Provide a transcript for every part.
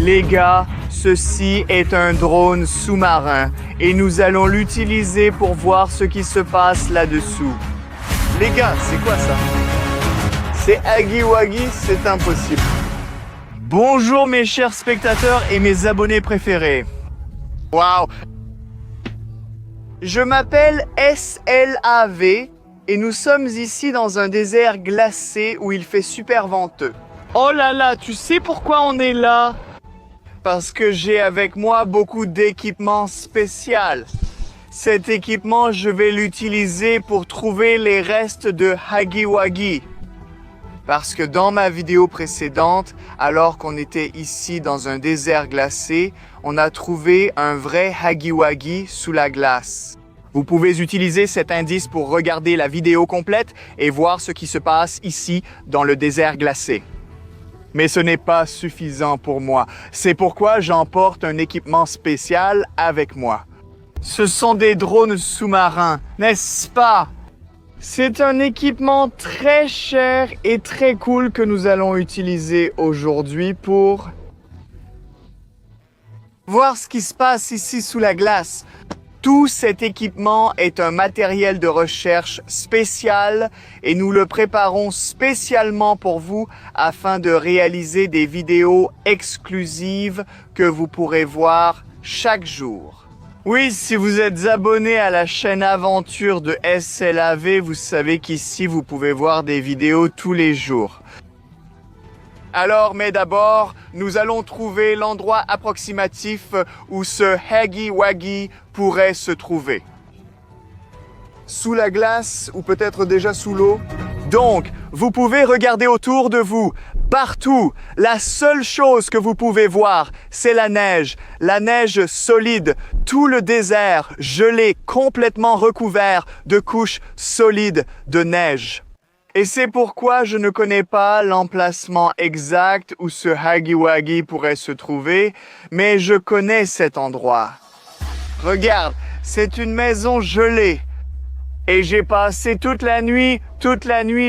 Les gars, ceci est un drone sous-marin et nous allons l'utiliser pour voir ce qui se passe là-dessous. Les gars, c'est quoi ça? C'est Huggy Wuggy, c'est impossible. Bonjour mes chers spectateurs et mes abonnés préférés. Waouh! Je m'appelle SLAV et nous sommes ici dans un désert glacé où il fait super venteux. Oh là là, tu sais pourquoi on est là? Parce que j'ai avec moi beaucoup d'équipements spécial. Cet équipement, je vais l'utiliser pour trouver les restes de Huggy Wuggy. Parce que dans ma vidéo précédente, alors qu'on était ici dans un désert glacé, on a trouvé un vrai Huggy Wuggy sous la glace. Vous pouvez utiliser cet indice pour regarder la vidéo complète et voir ce qui se passe ici dans le désert glacé. Mais ce n'est pas suffisant pour moi. C'est pourquoi j'emporte un équipement spécial avec moi. Ce sont des drones sous-marins, n'est-ce pas? C'est un équipement très cher et très cool que nous allons utiliser aujourd'hui pour voir ce qui se passe ici sous la glace. Tout cet équipement est un matériel de recherche spécial et nous le préparons spécialement pour vous afin de réaliser des vidéos exclusives que vous pourrez voir chaque jour. Oui, si vous êtes abonné à la chaîne Aventure de SLAV, vous savez qu'ici vous pouvez voir des vidéos tous les jours. Alors, mais d'abord, nous allons trouver l'endroit approximatif où ce Huggy Wuggy pourrait se trouver. Sous la glace ou peut-être déjà sous l'eau. Donc, vous pouvez regarder autour de vous, partout. La seule chose que vous pouvez voir, c'est la neige solide, tout le désert gelé, complètement recouvert de couches solides de neige. Et c'est pourquoi je ne connais pas l'emplacement exact où ce Huggy Wuggy pourrait se trouver, mais je connais cet endroit. Regarde, c'est une maison gelée. Et j'ai passé toute la nuit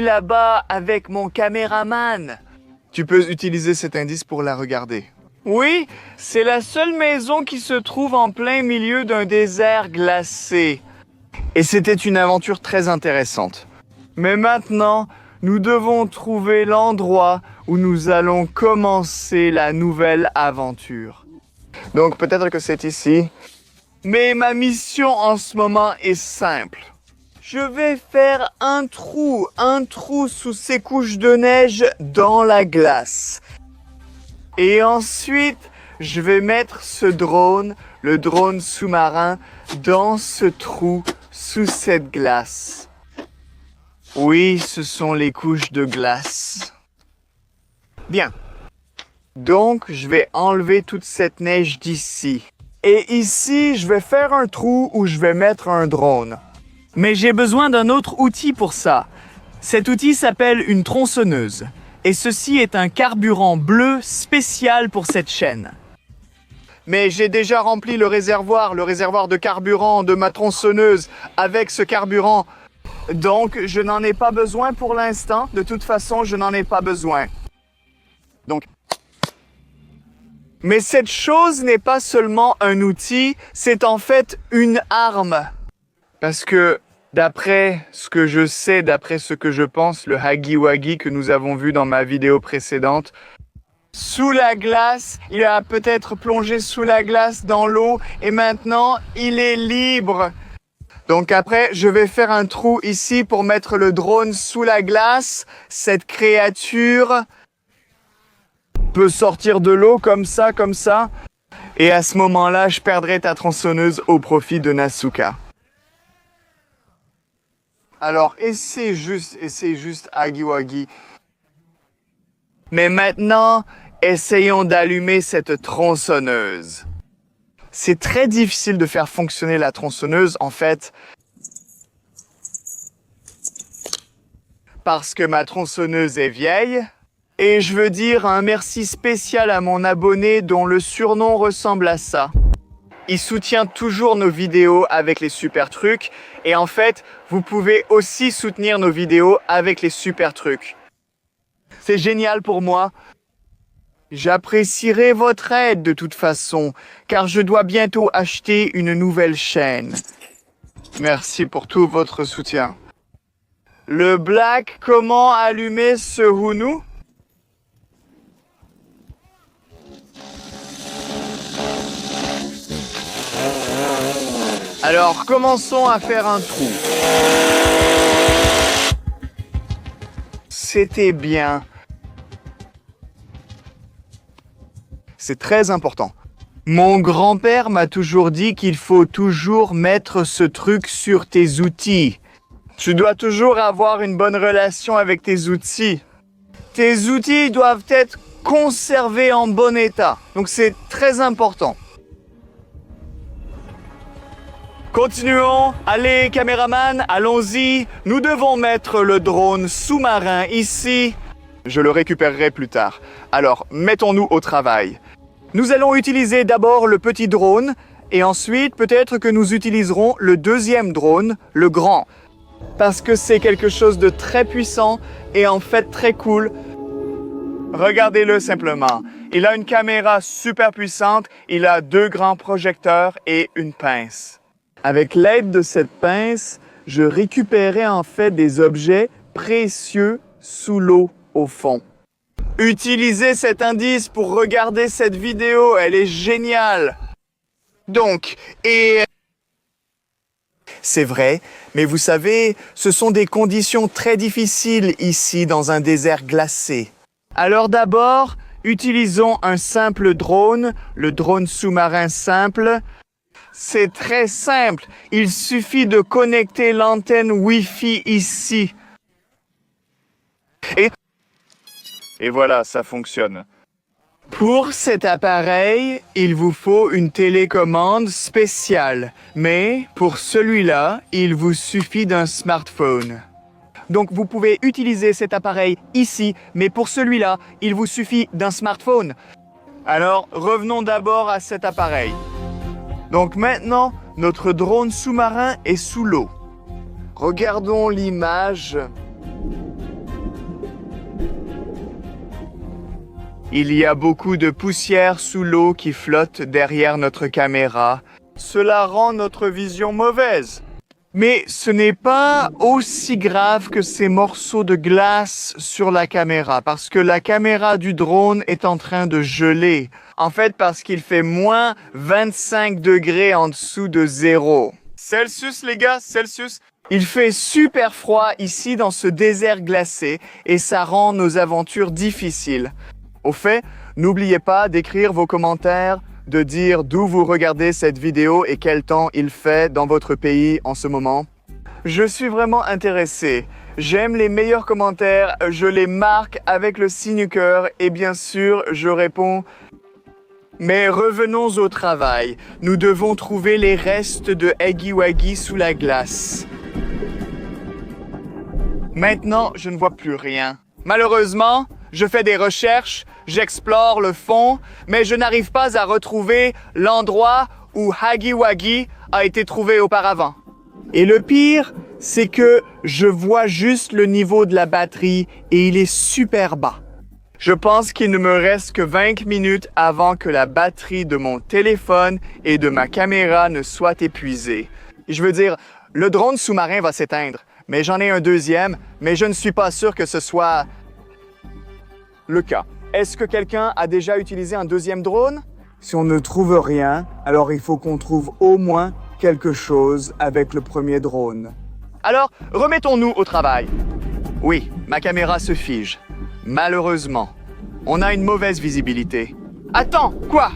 là-bas avec mon caméraman. Tu peux utiliser cet indice pour la regarder. Oui, c'est la seule maison qui se trouve en plein milieu d'un désert glacé. Et c'était une aventure très intéressante. Mais maintenant, nous devons trouver l'endroit où nous allons commencer la nouvelle aventure. Donc peut-être que c'est ici. Mais ma mission en ce moment est simple. Je vais faire un trou sous ces couches de neige dans la glace. Et ensuite, je vais mettre ce drone, le drone sous-marin, dans ce trou sous cette glace. Oui, ce sont les couches de glace. Bien. Donc, je vais enlever toute cette neige d'ici. Et ici, je vais faire un trou où je vais mettre un drone. Mais j'ai besoin d'un autre outil pour ça. Cet outil s'appelle une tronçonneuse. Et ceci est un carburant bleu spécial pour cette chaîne. Mais j'ai déjà rempli le réservoir de carburant de ma tronçonneuse avec ce carburant. Donc, je n'en ai pas besoin pour l'instant. De toute façon, je n'en ai pas besoin. Donc. Mais cette chose n'est pas seulement un outil, c'est en fait une arme. Parce que, d'après ce que je sais, d'après ce que je pense, le Huggy Wuggy que nous avons vu dans ma vidéo précédente, sous la glace, il a peut-être plongé sous la glace dans l'eau et maintenant, il est libre. Donc après, je vais faire un trou ici pour mettre le drone sous la glace. Cette créature peut sortir de l'eau comme ça. Et à ce moment-là, je perdrai ta tronçonneuse au profit de Nasuka. Alors, essaie juste Huggy Wuggy. Mais maintenant, essayons d'allumer cette tronçonneuse. C'est très difficile de faire fonctionner la tronçonneuse, en fait, parce que ma tronçonneuse est vieille. Et je veux dire un merci spécial à mon abonné dont le surnom ressemble à ça. Il soutient toujours nos vidéos avec les super trucs. Et en fait, vous pouvez aussi soutenir nos vidéos avec les super trucs. C'est génial pour moi. J'apprécierai votre aide de toute façon, car je dois bientôt acheter une nouvelle chaîne. Merci pour tout votre soutien. Le Black, comment allumer ce Hunu? Alors, commençons à faire un trou. C'était bien. C'est très important. Mon grand-père m'a toujours dit qu'il faut toujours mettre ce truc sur tes outils. Tu dois toujours avoir une bonne relation avec tes outils. Tes outils doivent être conservés en bon état. Donc c'est très important. Continuons. Allez, caméraman, allons-y. Nous devons mettre le drone sous-marin ici. Je le récupérerai plus tard. Alors, mettons-nous au travail. Nous allons utiliser d'abord le petit drone et ensuite peut-être que nous utiliserons le deuxième drone, le grand. Parce que c'est quelque chose de très puissant et en fait très cool. Regardez-le simplement. Il a une caméra super puissante, il a 2 grands projecteurs et une pince. Avec l'aide de cette pince, je récupérais en fait des objets précieux sous l'eau au fond. Utilisez cet indice pour regarder cette vidéo, elle est géniale. Donc, c'est vrai, mais vous savez, ce sont des conditions très difficiles ici dans un désert glacé. Alors d'abord, utilisons un simple drone, le drone sous-marin simple. C'est très simple, il suffit de connecter l'antenne Wi-Fi ici. Et voilà, ça fonctionne. Pour cet appareil, il vous faut une télécommande spéciale. Mais pour celui-là, il vous suffit d'un smartphone. Donc vous pouvez utiliser cet appareil ici, mais pour celui-là, il vous suffit d'un smartphone. Alors, revenons d'abord à cet appareil. Donc maintenant, notre drone sous-marin est sous l'eau. Regardons l'image. Il y a beaucoup de poussière sous l'eau qui flotte derrière notre caméra. Cela rend notre vision mauvaise. Mais ce n'est pas aussi grave que ces morceaux de glace sur la caméra, parce que la caméra du drone est en train de geler. En fait, parce qu'il fait moins 25 degrés en dessous de 0. Celsius, les gars, Celsius. Il fait super froid ici dans ce désert glacé et ça rend nos aventures difficiles. Au fait, n'oubliez pas d'écrire vos commentaires, de dire d'où vous regardez cette vidéo et quel temps il fait dans votre pays en ce moment. Je suis vraiment intéressé. J'aime les meilleurs commentaires, je les marque avec le signe cœur et bien sûr, je réponds. Mais revenons au travail. Nous devons trouver les restes de Huggy Wuggy sous la glace. Maintenant, je ne vois plus rien. Malheureusement, je fais des recherches, j'explore le fond, mais je n'arrive pas à retrouver l'endroit où Huggy Wuggy a été trouvé auparavant. Et le pire, c'est que je vois juste le niveau de la batterie et il est super bas. Je pense qu'il ne me reste que 20 minutes avant que la batterie de mon téléphone et de ma caméra ne soit épuisée. Je veux dire, le drone sous-marin va s'éteindre, mais j'en ai un deuxième, mais je ne suis pas sûr que ce soit le cas. Est-ce que quelqu'un a déjà utilisé un deuxième drone? Si on ne trouve rien, alors il faut qu'on trouve au moins quelque chose avec le premier drone. Alors, remettons-nous au travail. Oui, ma caméra se fige. Malheureusement, on a une mauvaise visibilité. Attends, quoi?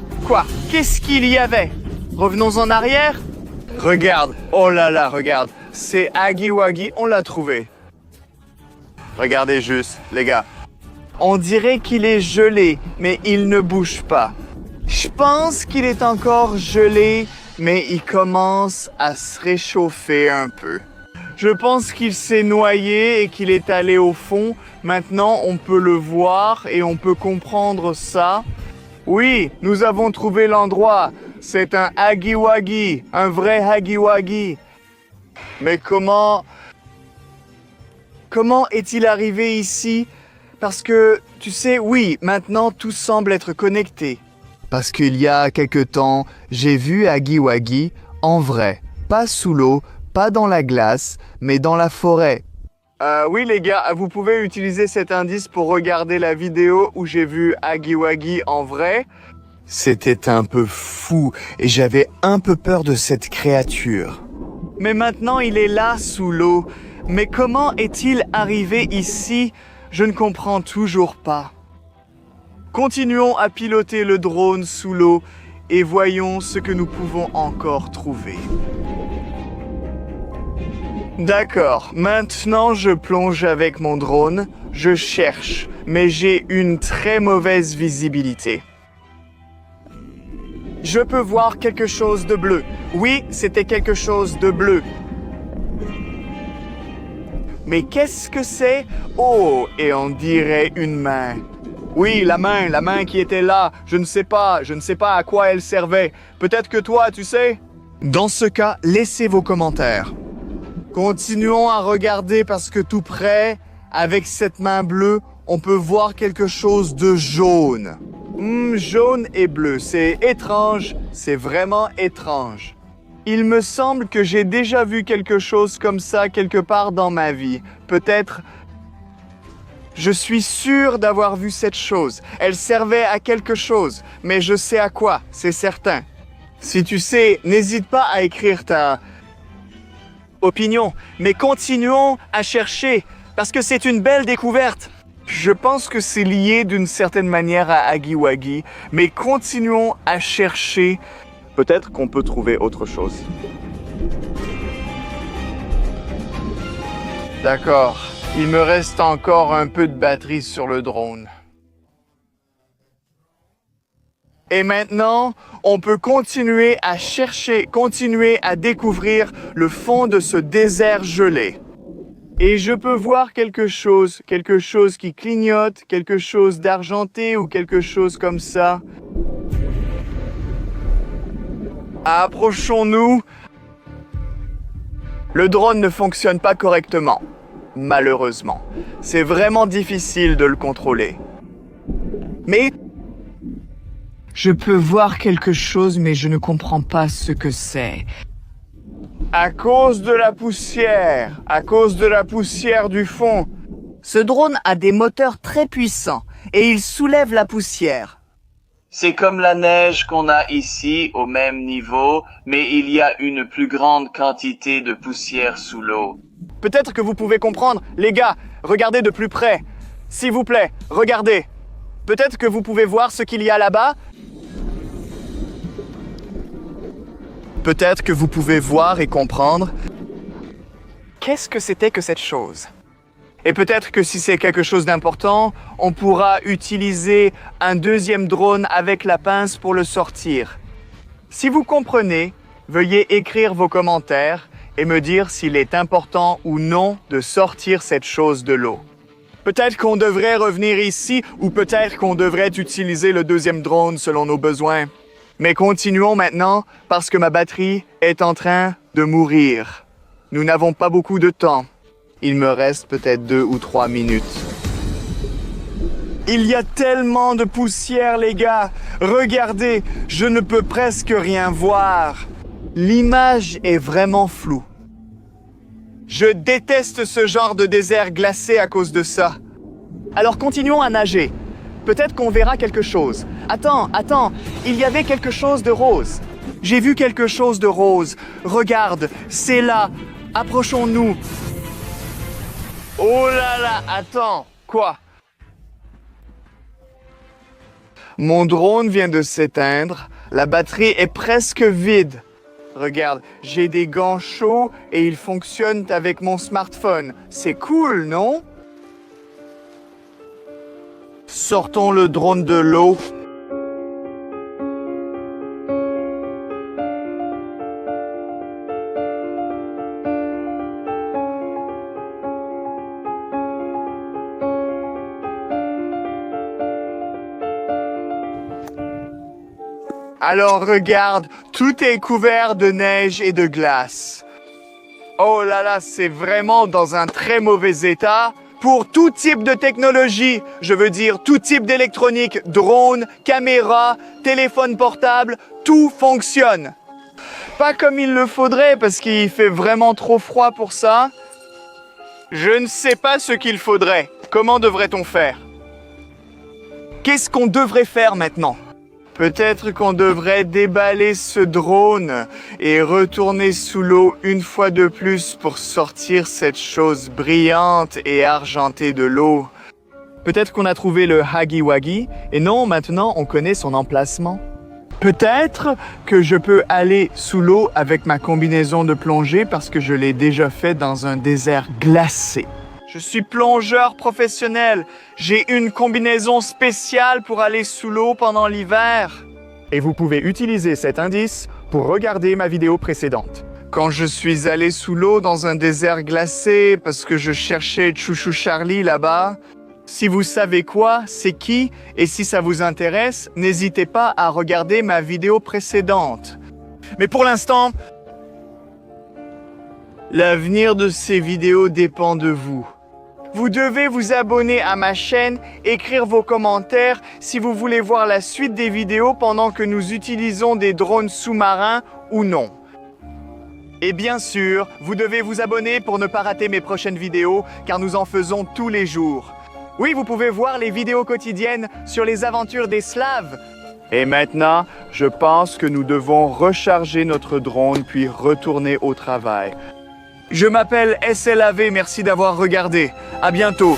Qu'est-ce qu'il y avait? Revenons en arrière. Regarde, oh là là, regarde. C'est Huggy Wuggy, on l'a trouvé. Regardez juste, les gars. On dirait qu'il est gelé, mais il ne bouge pas. Je pense qu'il est encore gelé, mais il commence à se réchauffer un peu. Je pense qu'il s'est noyé et qu'il est allé au fond. Maintenant, on peut le voir et on peut comprendre ça. Oui, nous avons trouvé l'endroit. C'est un Huggy Wuggy, un vrai Huggy Wuggy. Mais comment est-il arrivé ici? Parce que, tu sais, oui, maintenant tout semble être connecté. Parce qu'il y a quelque temps, j'ai vu Huggy-Wuggy en vrai. Pas sous l'eau, pas dans la glace, mais dans la forêt. Oui les gars, vous pouvez utiliser cet indice pour regarder la vidéo où j'ai vu Huggy-Wuggy en vrai. C'était un peu fou et j'avais un peu peur de cette créature. Mais maintenant il est là sous l'eau. Mais comment est-il arrivé ici? Je ne comprends toujours pas. Continuons à piloter le drone sous l'eau et voyons ce que nous pouvons encore trouver. D'accord, maintenant je plonge avec mon drone, je cherche, mais j'ai une très mauvaise visibilité. Je peux voir quelque chose de bleu. Oui, c'était quelque chose de bleu. Mais qu'est-ce que c'est? Oh, et on dirait une main. Oui, la main qui était là. Je ne sais pas à quoi elle servait. Peut-être que toi, tu sais? Dans ce cas, laissez vos commentaires. Continuons à regarder parce que tout près, avec cette main bleue, on peut voir quelque chose de jaune. Jaune et bleu, c'est étrange, c'est vraiment étrange. Il me semble que j'ai déjà vu quelque chose comme ça quelque part dans ma vie. Peut-être... Je suis sûr d'avoir vu cette chose. Elle servait à quelque chose, mais je sais à quoi, c'est certain. Si tu sais, n'hésite pas à écrire ta opinion, mais continuons à chercher, parce que c'est une belle découverte. Je pense que c'est lié d'une certaine manière à Huggy-Wuggy, mais continuons à chercher. Peut-être qu'on peut trouver autre chose. D'accord, il me reste encore un peu de batterie sur le drone. Et maintenant, on peut continuer à chercher, continuer à découvrir le fond de ce désert gelé. Et je peux voir quelque chose qui clignote, quelque chose d'argenté ou quelque chose comme ça. Approchons-nous. Le drone ne fonctionne pas correctement, malheureusement. C'est vraiment difficile de le contrôler. Mais... je peux voir quelque chose, mais je ne comprends pas ce que c'est. À cause de la poussière du fond. Ce drone a des moteurs très puissants et il soulève la poussière. C'est comme la neige qu'on a ici au même niveau, mais il y a une plus grande quantité de poussière sous l'eau. Peut-être que vous pouvez comprendre. Les gars, regardez de plus près. S'il vous plaît, regardez. Peut-être que vous pouvez voir ce qu'il y a là-bas. Peut-être que vous pouvez voir et comprendre. Qu'est-ce que c'était que cette chose? Et peut-être que si c'est quelque chose d'important, on pourra utiliser un deuxième drone avec la pince pour le sortir. Si vous comprenez, veuillez écrire vos commentaires et me dire s'il est important ou non de sortir cette chose de l'eau. Peut-être qu'on devrait revenir ici ou peut-être qu'on devrait utiliser le deuxième drone selon nos besoins. Mais continuons maintenant parce que ma batterie est en train de mourir. Nous n'avons pas beaucoup de temps. Il me reste peut-être 2 ou 3 minutes. Il y a tellement de poussière, les gars. Regardez, je ne peux presque rien voir. L'image est vraiment floue. Je déteste ce genre de désert glacé à cause de ça. Alors continuons à nager. Peut-être qu'on verra quelque chose. Attends, il y avait quelque chose de rose. J'ai vu quelque chose de rose. Regarde, c'est là. Approchons-nous. Oh là là, attends, quoi? Mon drone vient de s'éteindre. La batterie est presque vide. Regarde, j'ai des gants chauds et ils fonctionnent avec mon smartphone. C'est cool, non? Sortons le drone de l'eau. Alors regarde, tout est couvert de neige et de glace. Oh là là, c'est vraiment dans un très mauvais état. Pour tout type de technologie, je veux dire tout type d'électronique, drone, caméra, téléphone portable, tout fonctionne. Pas comme il le faudrait parce qu'il fait vraiment trop froid pour ça. Je ne sais pas ce qu'il faudrait. Comment devrait-on faire? Qu'est-ce qu'on devrait faire maintenant? Peut-être qu'on devrait déballer ce drone et retourner sous l'eau une fois de plus pour sortir cette chose brillante et argentée de l'eau. Peut-être qu'on a trouvé le Huggy Wuggy et non, maintenant on connaît son emplacement. Peut-être que je peux aller sous l'eau avec ma combinaison de plongée parce que je l'ai déjà fait dans un désert glacé. Je suis plongeur professionnel. J'ai une combinaison spéciale pour aller sous l'eau pendant l'hiver. Et vous pouvez utiliser cet indice pour regarder ma vidéo précédente. Quand je suis allé sous l'eau dans un désert glacé parce que je cherchais Chouchou Charlie là-bas, si vous savez quoi, c'est qui, et si ça vous intéresse, n'hésitez pas à regarder ma vidéo précédente. Mais pour l'instant, l'avenir de ces vidéos dépend de vous. Vous devez vous abonner à ma chaîne, écrire vos commentaires si vous voulez voir la suite des vidéos pendant que nous utilisons des drones sous-marins ou non. Et bien sûr, vous devez vous abonner pour ne pas rater mes prochaines vidéos, car nous en faisons tous les jours. Oui, vous pouvez voir les vidéos quotidiennes sur les aventures des Slaves. Et maintenant, je pense que nous devons recharger notre drone puis retourner au travail. Je m'appelle SLAV, merci d'avoir regardé. À bientôt.